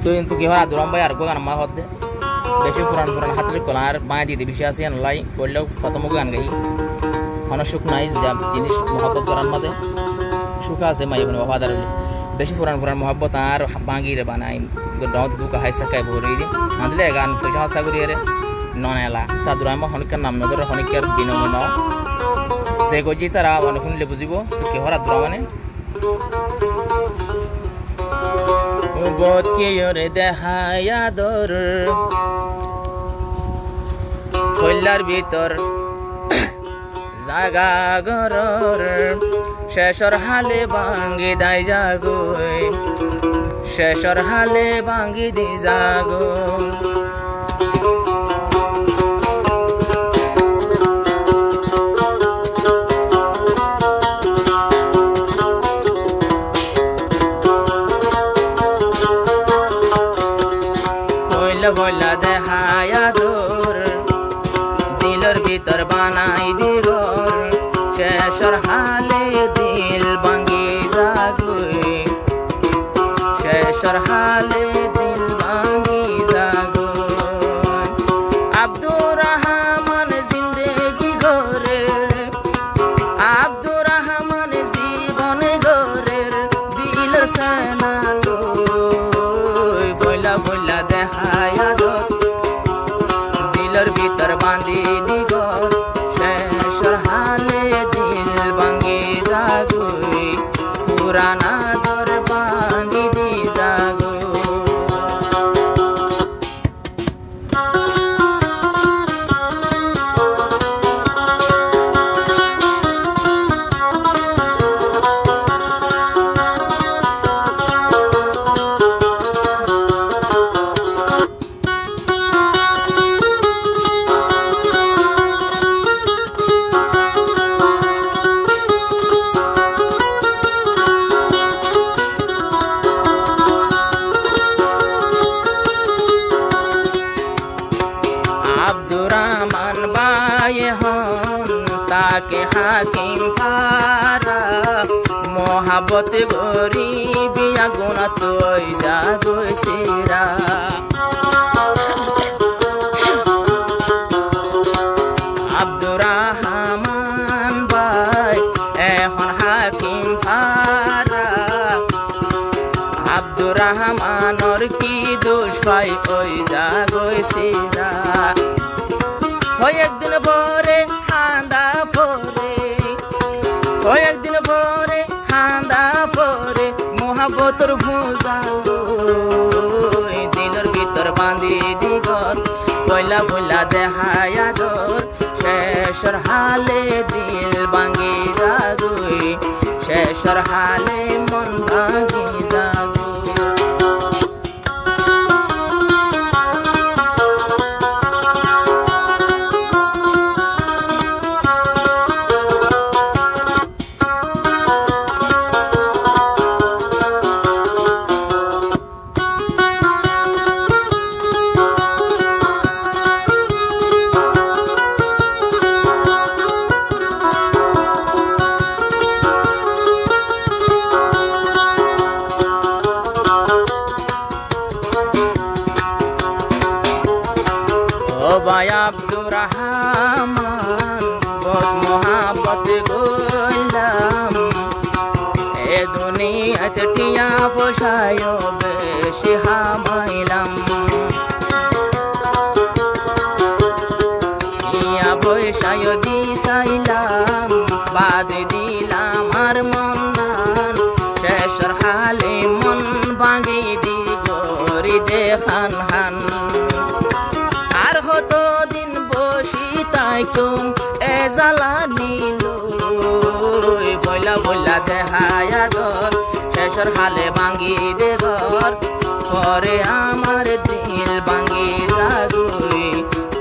তো কি হয় আদুরাম ভাই আর গান মা হতে বেশি পুরান পুরান হাতের কলার মা দিদি বেশি আছে লাই পড়লেও প্রথম গান গাই অনসুখ নাই যা জিনিস মহব্বত করার মধ্যে সুখ আছে মাই বোন বাবা বেশি পুরান পুরান মহব্বত আর বাঙ্গিরে বানাই গাঁত দুকা হাই সাকাই ভরি দি আনলে গান পয়সা হাসা করিয়ে ননেলা সাদুরাম হনিকার নাম নদর হনিকার বিনমন সে গজি তারা অনেক শুনলে বুঝিব তো কি হরা দুরা মানে গত কিয়রে দেখায় আদর কইলার ভিতর জাগা গরর শেষর হালে ভাঙ্গি দাই জাগো শেষর হালে ভাঙ্গি দি জাগো বইলা দেখায় আদর দিলর ভিতর বানাই দিগর শেষর হালে দিল ভাঙ্গি জাগোই শেষর হালে দিল ভাঙ্গি জাগোই আব্দুর রহমান জিন্দেগি গরের আব্দুর রহমান জীবন গরের দিলর সেনালো বইলা বইলা দেখায় আদর দিলর ভিতর বাঁধি দিগর শেষর হালে দিল ভাঙ্গি জাগোই পুরানা দর ভাঙ্গি দি জাগো আব্দুর রহমান ভাই হন তাকে হাকিম পারা মহাবত গরিবি আগুন তুই জাগোই সিরা আব্দুর রহমান ভাই এখন হাকিম পারা আব্দুর রহমানর কি দোষ পাই ওই জাগোই সিরা হয় একদিন পরে হান্দা পরে হয় একদিন পরে হান্দা পরে মহাবতর ভুজালো দিলর ভিতর বাঁধি দিগর পয়লা পয়লা দেখায় আদর শেষর হালে দিল ভাঙ্গি জাগোই শেষর হালে মন ভাঙ্গি জাগো ভাই আব্দুর রহমান বহুত মহাবত গইলাম এ দুনিয়াতে টিয়া পোষায় বেশি হামাইলাম টিয়া পয়সায় দিছাইলাম বাদ দিলাম আর মন শেষর হালে মন ভাঙ্গি দি গরি দেখান হান আর হতো দিন বসি তাই তুম এ জ্বালা নিল বইলা বইলা দেখায় আদর শেষর হালে ভাঙ্গি দে ঘর পরে আমার দিল ভাঙ্গি জাগোই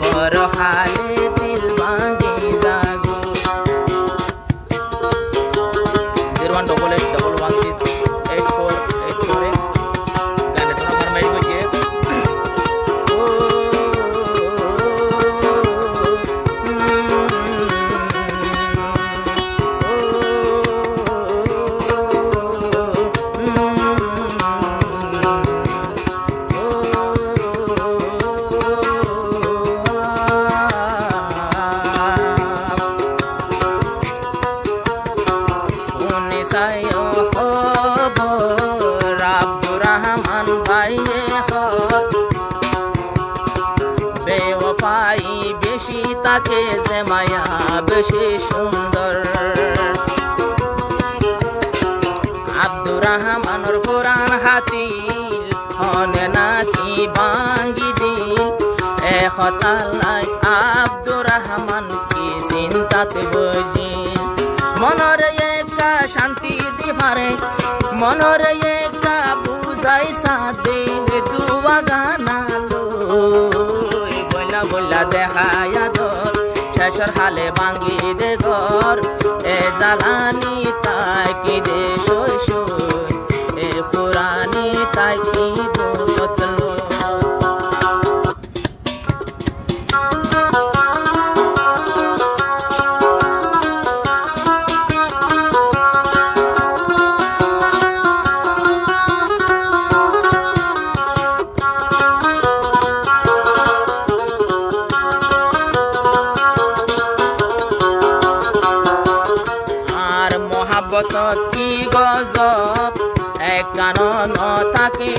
পর হালে দিল ভাঙ্গি জাগো 0188116848 গানে তোমার ফরমাইশ কইছে গাইয়ে বেওয়াফাই বেশি তাকে যে মায়া বেশি সুন্দর আব্দুর রহমানের পুরান হাতিল হনে নাকি বাঙ্গি দিল এখতালাই আব্দুর রহমান কি চিন্তাতে বুঝিল মনরে একা শান্তি দিবারে মনরে একা বুঝাই সাদিন দুয়া গানালো বইলা বইলা দেখায়া দর শেষর হালে বাঙ্গি দে ঘর এ জ্বালানি তাই কি দে সই সই এ পুরানি তাই কি বদলো মহাব্বত কি গজব এক কানন তাকে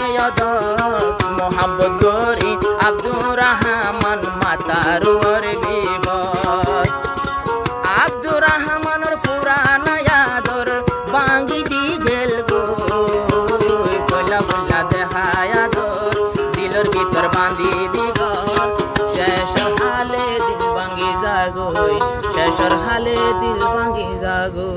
মহাব্বত গরি আব্দুর রহমান মাতারুর বিপদ আব্দুর রহমানের পুরানা আদর বাঙ্গি দি গেল গো বইলা বইলা দেখায়া দর দিলর ভিতর বাঁধি দিগ শেষর হালে দিল ভাঙ্গি জাগো শেষর হালে দিল ভাঙ্গি জাগো